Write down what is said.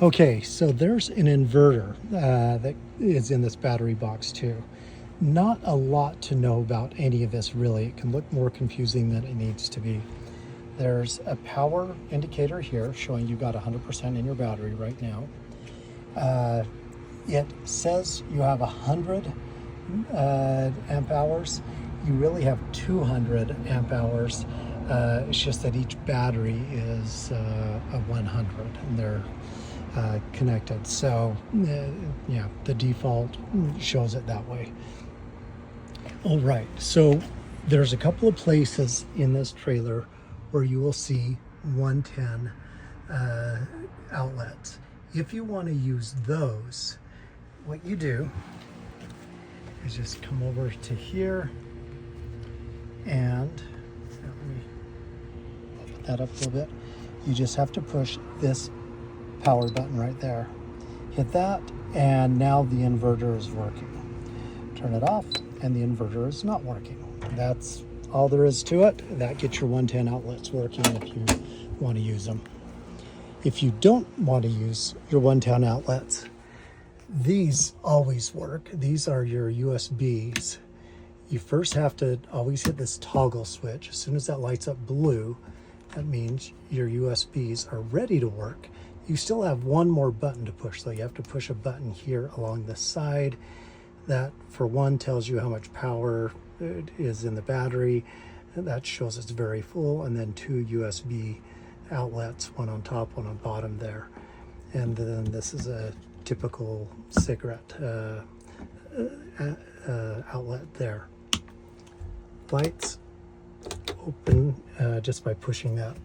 Okay, so there's an inverter that is in this battery box too. Not a lot to know about any of this really. It can look more confusing than it needs to be. There's a power indicator here showing you got 100% in your battery right now. It says you have 100 amp hours. You really have 200 amp hours. It's just that each battery is a 100 and they're connected. So yeah, the default shows it that way. All right, so there's a couple of places in this trailer where you will see 110 outlets. If you want to use those, what you do is just come over to here and let me open that up a little bit. You just have to push this power button right there. Hit that, and now the inverter is working. Turn it off, and the inverter is not working. That's all there is to it. That gets your 110 outlets working if you want to use them. If you don't want to use your 110 outlets, these always work. These are your USBs. You first have to always hit this toggle switch. As soon as that lights up blue, that means your USBs are ready to work. You still have one more button to push, so you have to push a button here along the side. That, for one, tells you how much power is in the battery. And that shows it's very full, and then 2 USB outlets, one on top, one on bottom there. And then this is a typical cigarette outlet there. Lights open just by pushing that